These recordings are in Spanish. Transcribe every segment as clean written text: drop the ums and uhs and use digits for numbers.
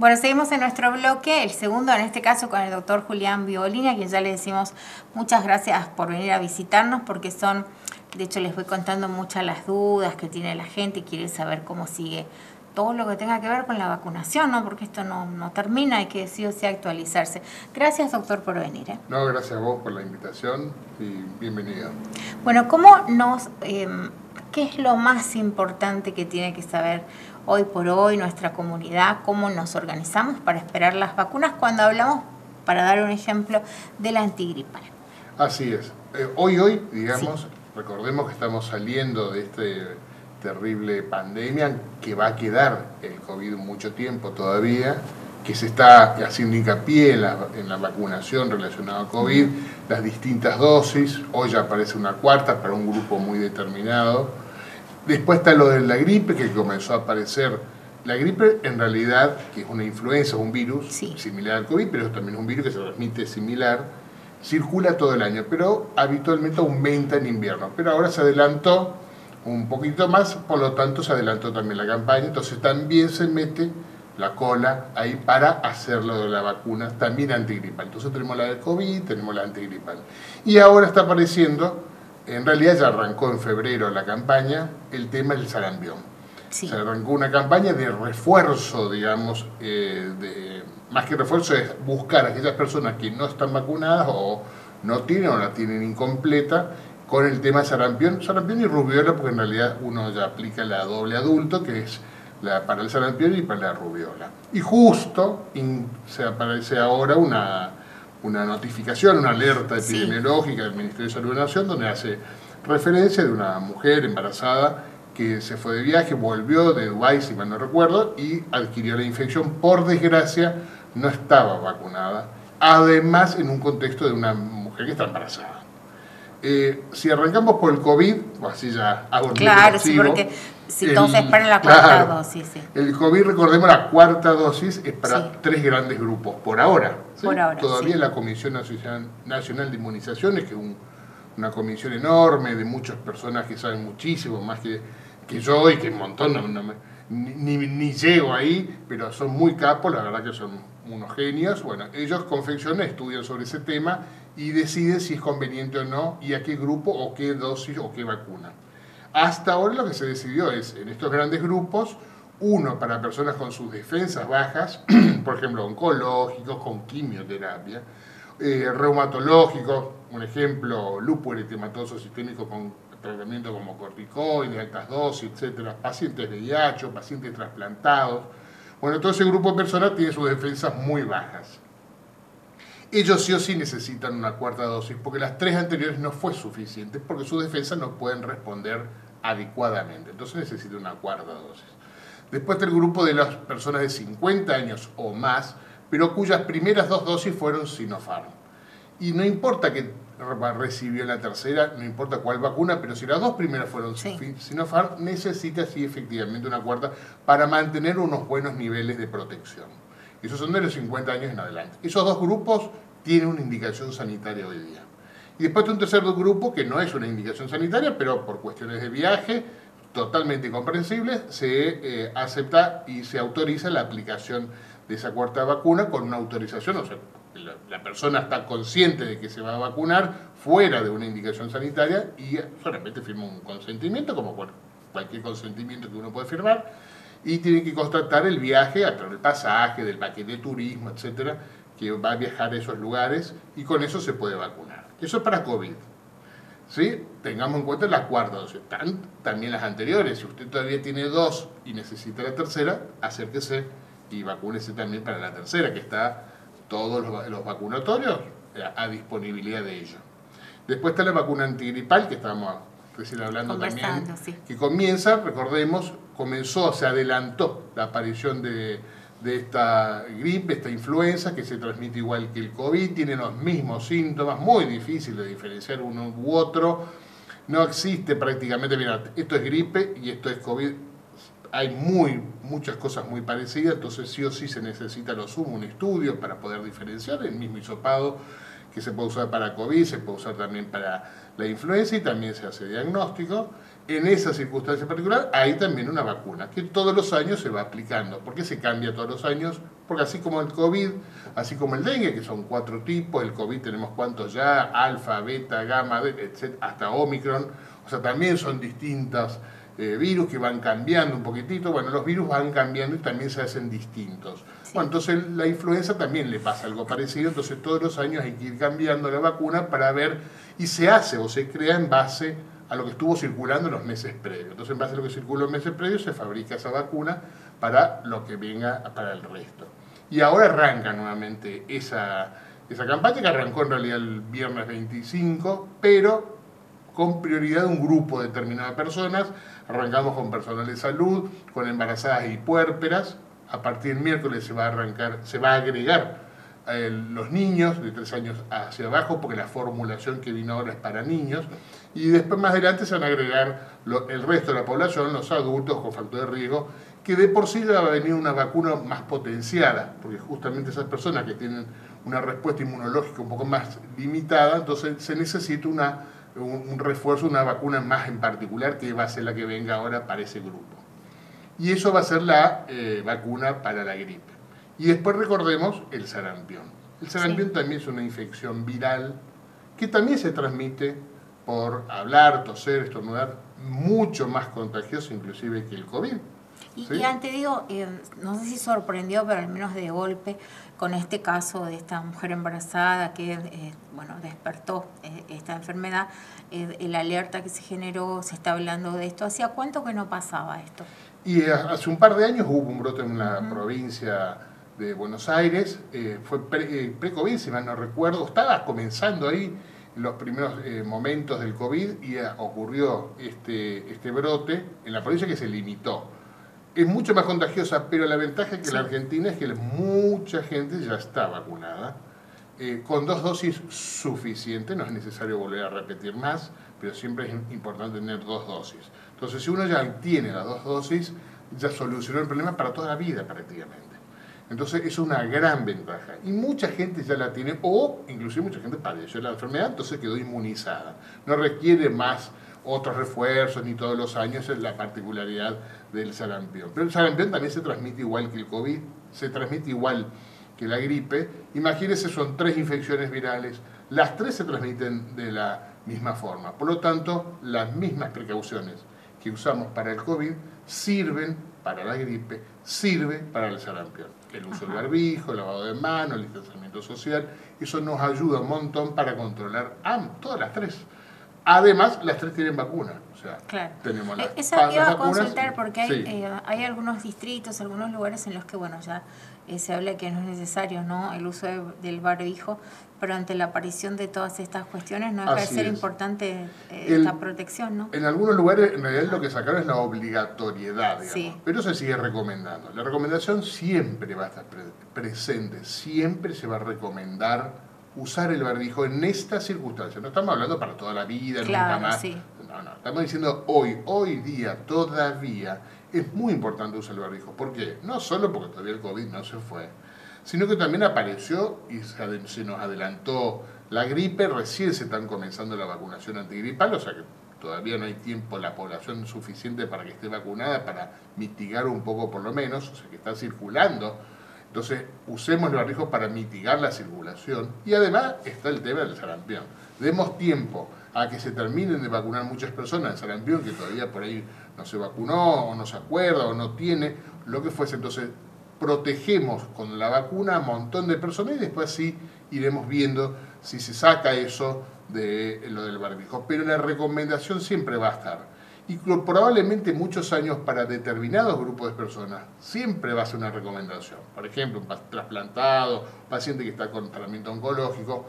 Bueno, seguimos en nuestro bloque, el segundo en este caso con el doctor Julián Violini, a quien ya le decimos muchas gracias por venir a visitarnos, porque son, de hecho les voy contando muchas las dudas que tiene la gente y quiere saber cómo sigue todo lo que tenga que ver con la vacunación, ¿no? Porque esto no termina, hay que sí o sí actualizarse. Gracias, doctor, por venir. No, gracias a vos por la invitación y bienvenido. Bueno, ¿qué es lo más importante que tiene que saber hoy por hoy nuestra comunidad? ¿Cómo nos organizamos para esperar las vacunas cuando hablamos, para dar un ejemplo, de la antigripal? Así es. Hoy, digamos, Sí. recordemos que estamos saliendo de este terrible pandemia que va a quedar el COVID mucho tiempo todavía, que se está haciendo hincapié en la vacunación relacionada al COVID, las distintas dosis. Hoy ya aparece una cuarta para un grupo muy determinado. Después está lo de la gripe, que comenzó a aparecer. La gripe, en realidad, que es una influenza, un virus similar al COVID, pero también es un virus que se transmite similar, circula todo el año, pero habitualmente aumenta en invierno. Pero ahora se adelantó un poquito más, por lo tanto se adelantó también la campaña, entonces también se mete la cola ahí para hacerlo de la vacuna, también antigripal. Entonces tenemos la del COVID, tenemos la antigripal. Y ahora está apareciendo, en realidad ya arrancó en febrero la campaña, el tema del sarampión. Sí. Se arrancó una campaña de refuerzo, digamos, más que refuerzo es buscar a aquellas personas que no están vacunadas o no tienen o la tienen incompleta con el tema sarampión y rubiola, porque en realidad uno ya aplica la doble adulto, que es para el sarampión y para la rubiola. Y justo se aparece ahora una notificación, una alerta epidemiológica del Ministerio de Salud de la Nación, donde hace referencia de una mujer embarazada que se fue de viaje, volvió de Dubái, si mal no recuerdo, y adquirió la infección. Por desgracia, no estaba vacunada, además en un contexto de una mujer que está embarazada. Si arrancamos por el COVID, así ya hago el claro, sí, porque si todos esperan la cuarta dosis. Sí. El COVID, recordemos, la cuarta dosis es para 3 grandes grupos, por ahora. ¿Sí? Por ahora, todavía la Comisión Nacional de Inmunizaciones, que es una comisión enorme de muchas personas que saben muchísimo, más que yo y que un montón, ni llego ahí, pero son muy capos, la verdad que son unos genios. Bueno, ellos confeccionan, estudian sobre ese tema y deciden si es conveniente o no y a qué grupo o qué dosis o qué vacuna. Hasta ahora lo que se decidió es, en estos grandes grupos, uno para personas con sus defensas bajas, por ejemplo, oncológicos, con quimioterapia, reumatológicos, un ejemplo, lúpulo eritematoso sistémico con tratamiento como corticoides, altas dosis, etcétera, pacientes de VIH, pacientes trasplantados. Bueno, todo ese grupo de personas tiene sus defensas muy bajas. Ellos sí o sí necesitan una cuarta dosis, porque las 3 anteriores no fue suficiente, porque sus defensas no pueden responder adecuadamente. Entonces necesitan una cuarta dosis. Después está el grupo de las personas de 50 años o más, pero cuyas primeras 2 dosis fueron Sinopharm. Y no importa que recibió la tercera, no importa cuál vacuna, pero si las 2 primeras fueron Sinopharm, necesita sí efectivamente una cuarta para mantener unos buenos niveles de protección. Esos son de los 50 años en adelante. Esos 2 grupos tienen una indicación sanitaria hoy día. Y después hay un tercer grupo que no es una indicación sanitaria, pero por cuestiones de viaje, totalmente comprensible, se acepta y se autoriza la aplicación de esa cuarta vacuna con una autorización, o sea, la persona está consciente de que se va a vacunar fuera de una indicación sanitaria y solamente firma un consentimiento, como cualquier consentimiento que uno puede firmar, y tiene que constatar el viaje, a través del pasaje, del paquete de turismo, etcétera, que va a viajar a esos lugares y con eso se puede vacunar. Eso es para COVID. ¿Sí? Tengamos en cuenta la cuarta dosis. También las anteriores. Si usted todavía tiene 2 y necesita la tercera, acérquese y vacúnese también para la tercera, que está todos los vacunatorios a disponibilidad de ellos. Después está la vacuna antigripal, que estábamos recién hablando también, que comienza, recordemos, se adelantó la aparición de esta gripe, esta influenza, que se transmite igual que el COVID, tiene los mismos síntomas, muy difícil de diferenciar uno u otro, no existe prácticamente, mira, esto es gripe y esto es COVID, hay muchas cosas muy parecidas, entonces sí o sí se necesita lo sumo un estudio para poder diferenciar, el mismo hisopado que se puede usar para COVID, se puede usar también para la influenza y también se hace diagnóstico. En esa circunstancia particular hay también una vacuna que todos los años se va aplicando. ¿Por qué se cambia todos los años? porque así como el COVID, así como el dengue, que son 4 tipos, el COVID tenemos cuántos ya, alfa, beta, gamma, etc., hasta Omicron, o sea, también son distintas virus que van cambiando un poquitito. Bueno, los virus van cambiando y también se hacen distintos. Sí. Bueno, entonces la influenza también le pasa algo parecido, entonces todos los años hay que ir cambiando la vacuna para ver, y se hace o se crea en base a lo que estuvo circulando en los meses previos. Entonces, en base a lo que circuló en meses previos, se fabrica esa vacuna para lo que venga para el resto. Y ahora arranca nuevamente esa campaña, que arrancó en realidad el viernes 25, pero con prioridad de un grupo determinado de personas. Arrancamos con personal de salud, con embarazadas y puérperas. A partir del miércoles se va a agregar los niños de 3 años hacia abajo, porque la formulación que vino ahora es para niños, y después más adelante se van a agregar el resto de la población, los adultos con factor de riesgo, que de por sí ya va a venir una vacuna más potenciada, porque justamente esas personas que tienen una respuesta inmunológica un poco más limitada, entonces se necesita un refuerzo, una vacuna más en particular, que va a ser la que venga ahora para ese grupo. Y eso va a ser la vacuna para la gripe. Y después recordemos el sarampión. El sarampión sí. También es una infección viral que también se transmite por hablar, toser, estornudar, mucho más contagioso inclusive que el COVID. ¿Sí? Y antes digo, no sé si sorprendió, pero al menos de golpe, con este caso de esta mujer embarazada que bueno, despertó esta enfermedad, el alerta que se generó, se está hablando de esto. ¿Hacía cuánto que no pasaba esto? Y hace un par de años hubo un brote en una provincia de Buenos Aires, fue pre-COVID, si mal no recuerdo, estaba comenzando ahí los primeros momentos del COVID y ocurrió este brote en la provincia, que se limitó. Es mucho más contagiosa, pero la ventaja que sí. La Argentina es que mucha gente ya está vacunada, con 2 dosis suficientes, no es necesario volver a repetir más, pero siempre es importante tener 2 dosis. Entonces, si uno ya tiene las 2 dosis, ya solucionó el problema para toda la vida prácticamente. Entonces, es una gran ventaja. Y mucha gente ya la tiene, o inclusive mucha gente padeció la enfermedad, entonces quedó inmunizada. No requiere más otros refuerzos, ni todos los años, es la particularidad del sarampión. Pero el sarampión también se transmite igual que el COVID, se transmite igual que la gripe. Imagínense, son 3 infecciones virales, las 3 se transmiten de la misma forma. Por lo tanto, las mismas precauciones que usamos para el COVID sirven para la gripe, sirve para el sarampión. El uso del barbijo, el lavado de manos, el distanciamiento social, eso nos ayuda un montón para controlar todas las 3. Además, las 3 tienen vacuna. O sea, claro. Tenemos las Esa iba a vacunas, consultar porque hay, sí. Hay algunos distritos, algunos lugares en los que, bueno, ya se habla que no es necesario, ¿no?, el uso del barbijo, pero ante la aparición de todas estas cuestiones no deja de ser importante esta protección, ¿no? En algunos lugares, en realidad, lo que sacaron es la obligatoriedad, digamos, sí. Pero se sigue recomendando. La recomendación siempre va a estar presente, siempre se va a recomendar usar el barbijo en estas circunstancias. No estamos hablando para toda la vida, claro, nunca más. Sí. No, estamos diciendo hoy día, todavía, es muy importante usar el barbijo. ¿Por qué? No solo porque todavía el COVID no se fue, sino que también apareció y se nos adelantó la gripe, recién se están comenzando la vacunación antigripal, o sea que todavía no hay tiempo, la población suficiente para que esté vacunada, para mitigar un poco por lo menos, o sea que está circulando. Entonces, usemos el barbijo para mitigar la circulación. Y además está el tema del sarampión. Demos tiempo a que se terminen de vacunar muchas personas. El sarampión, que todavía por ahí no se vacunó, o no se acuerda, o no tiene, lo que fuese. Entonces, protegemos con la vacuna a un montón de personas y después sí iremos viendo si se saca eso de lo del barbijo. Pero la recomendación siempre va a estar. Y probablemente muchos años para determinados grupos de personas siempre va a ser una recomendación. Por ejemplo, un trasplantado, un paciente que está con tratamiento oncológico,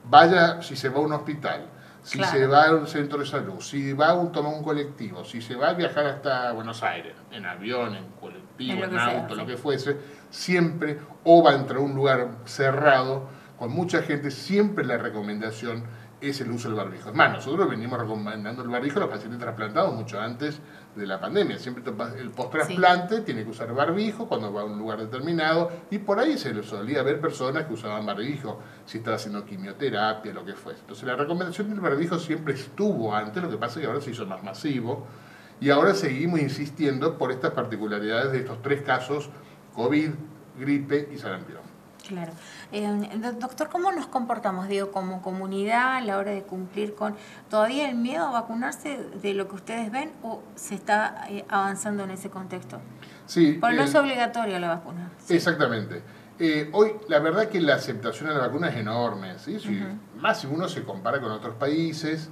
vaya, si se va a un hospital, si claro. Se va a un centro de salud, si va a tomar un colectivo, si se va a viajar hasta Buenos Aires, en avión, en colectivo, en auto, lo que fuese, siempre, o va a entrar a un lugar cerrado, con mucha gente, siempre la recomendación es el uso del barbijo. Es más, nosotros venimos recomendando el barbijo a los pacientes trasplantados mucho antes de la pandemia. Siempre el post-trasplante tiene que usar barbijo cuando va a un lugar determinado, y por ahí se les solía ver personas que usaban barbijo si estaba haciendo quimioterapia, lo que fuese. Entonces la recomendación del barbijo siempre estuvo antes, lo que pasa es que ahora se hizo más masivo, y ahora seguimos insistiendo por estas particularidades de estos 3 casos, COVID, gripe y sarampión. Claro. Doctor, ¿cómo nos comportamos, digo, como comunidad a la hora de cumplir con todavía el miedo a vacunarse de lo que ustedes ven o se está avanzando en ese contexto? Sí. Porque no es obligatoria la vacuna. ¿Sí? Exactamente. Hoy la verdad que la aceptación a la vacuna es enorme, ¿sí? Más si uno se compara con otros países,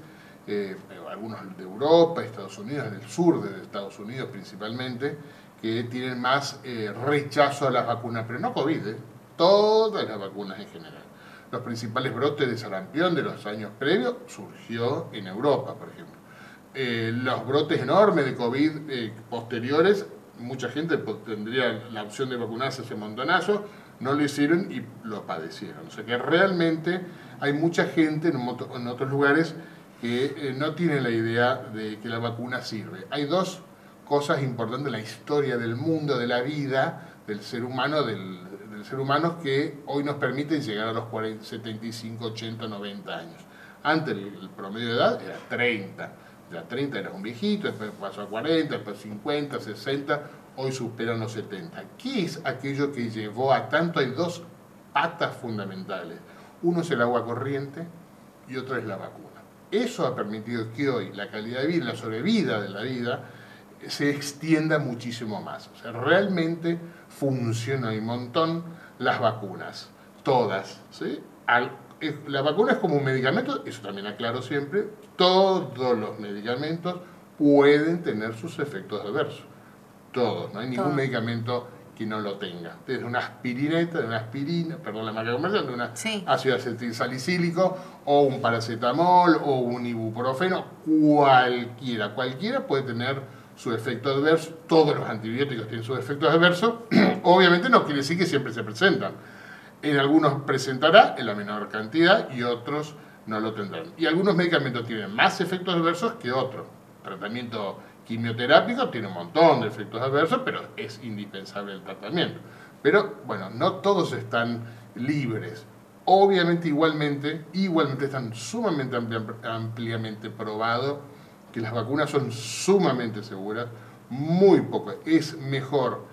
algunos de Europa, Estados Unidos, del sur de Estados Unidos principalmente, que tienen más rechazo a las vacunas, pero no COVID, todas las vacunas en general. Los principales brotes de sarampión de los años previos surgió en Europa, por ejemplo. Los brotes enormes de COVID posteriores, mucha gente tendría la opción de vacunarse ese montonazo, no lo hicieron y lo padecieron. O sea que realmente hay mucha gente en otros lugares que no tiene la idea de que la vacuna sirve. Hay dos cosas importantes en la historia del mundo, de la vida, del ser humano, del ser humano que hoy nos permiten llegar a los 40, 75, 80, 90 años. Antes el promedio de edad era 30. Ya 30 era un viejito, después pasó a 40, después 50, 60, hoy superan los 70. ¿Qué es aquello que llevó a tanto? Hay dos patas fundamentales. Uno es el agua corriente y otro es la vacuna. Eso ha permitido que hoy la calidad de vida, la sobrevida de la vida, se extienda muchísimo más. O sea, realmente funcionan un montón las vacunas, todas, ¿sí? La vacuna es como un medicamento, eso también aclaro siempre, todos los medicamentos pueden tener sus efectos adversos, todos, no hay ningún medicamento que no lo tenga, desde una aspirina, perdón la marca comercial, de un ácido acetilsalicílico, o un paracetamol, o un ibuprofeno, cualquiera puede tener su efecto adverso. Todos los antibióticos tienen sus efectos adversos, obviamente no quiere decir que siempre se presentan. En algunos presentará en la menor cantidad y otros no lo tendrán. Y algunos medicamentos tienen más efectos adversos que otros. Tratamiento quimioterápico tiene un montón de efectos adversos, pero es indispensable el tratamiento. Pero, bueno, no todos están libres. Obviamente, igualmente están sumamente ampliamente probado que las vacunas son sumamente seguras, muy poco. Es mejor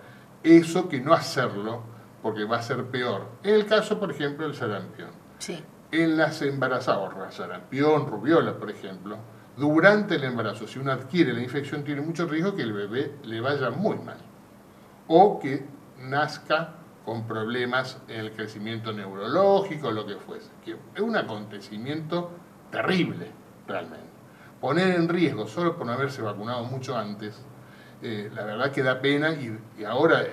eso que no hacerlo, porque va a ser peor. En el caso, por ejemplo, del sarampión. Sí. En las embarazadas, sarampión, rubiola, por ejemplo, durante el embarazo, si uno adquiere la infección, tiene mucho riesgo que el bebé le vaya muy mal. O que nazca con problemas en el crecimiento neurológico, lo que fuese. Que es un acontecimiento terrible, realmente. Poner en riesgo solo por no haberse vacunado mucho antes, la verdad que da pena y ahora,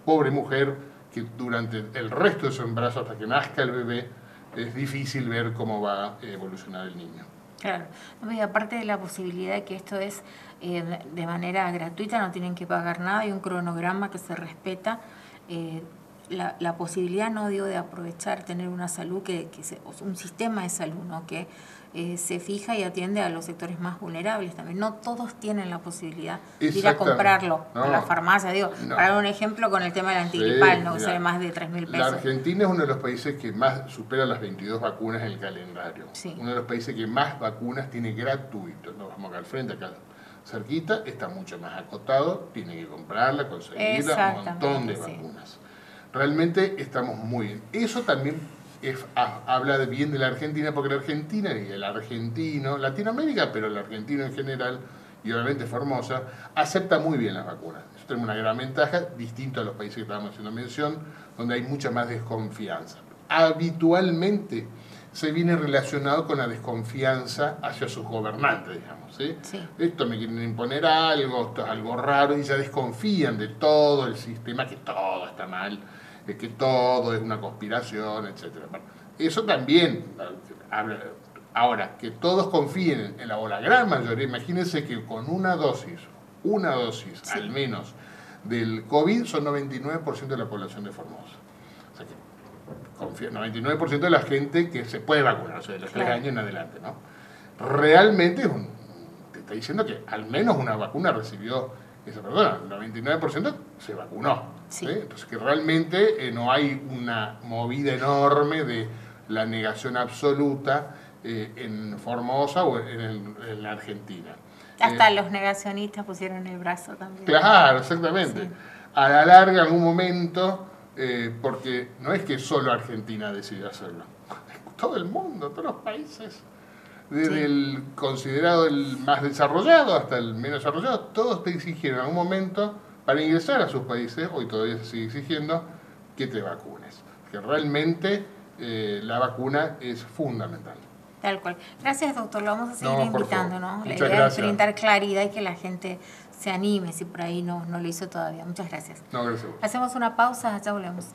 pobre mujer, que durante el resto de su embarazo hasta que nazca el bebé, es difícil ver cómo va a evolucionar el niño. Claro, y aparte de la posibilidad de que esto es de manera gratuita, no tienen que pagar nada, hay un cronograma que se respeta, la posibilidad, no digo de aprovechar, tener una salud, un sistema de salud, ¿no? Que se fija y atiende a los sectores más vulnerables también. No todos tienen la posibilidad de ir a comprarlo a la farmacia. Digo, para dar un ejemplo con el tema del antigripal, no sale más de 3.000 pesos. La Argentina es uno de los países que más supera las 22 vacunas en el calendario. Sí. Uno de los países que más vacunas tiene gratuito. Nos vamos acá al frente, acá cerquita, está mucho más acotado, tiene que comprarla, conseguirla, un montón de vacunas. Realmente estamos muy bien. Eso también habla bien de la Argentina, porque la Argentina y el argentino, Latinoamérica, pero el argentino en general, y obviamente Formosa, acepta muy bien las vacunas. Eso tiene una gran ventaja, distinto a los países que estábamos haciendo mención, donde hay mucha más desconfianza. Habitualmente se viene relacionado con la desconfianza hacia sus gobernantes, digamos, ¿sí? Sí. Esto me quieren imponer algo, esto es algo raro, y ya desconfían de todo el sistema, que todo está mal, que todo es una conspiración, etc. Bueno, eso también habla. Ahora, que todos confíen en la gran mayoría, imagínense que con una dosis sí, al menos del COVID son 99% de la población de Formosa. O sea que 99% de la gente que se puede vacunar, o sea, de los 3 años en adelante, ¿no? Realmente te está diciendo que al menos una vacuna recibió esa persona, el 99% se vacunó. Sí. Entonces que realmente no hay una movida enorme de la negación absoluta en Formosa o en la Argentina. Hasta los negacionistas pusieron el brazo también. Claro, exactamente. Sí. A la larga, en algún momento, porque no es que solo Argentina decide hacerlo, todo el mundo, todos los países, desde el considerado el más desarrollado hasta el menos desarrollado, todos te exigieron en algún momento, para ingresar a sus países, hoy todavía se sigue exigiendo, que te vacunes. Que realmente la vacuna es fundamental. Tal cual. Gracias, doctor. Lo vamos a seguir invitando, ¿no? La Muchas idea gracias. es brindar claridad y que la gente se anime si por ahí no lo hizo todavía. Muchas gracias. No, gracias. Hacemos una pausa, ya volvemos.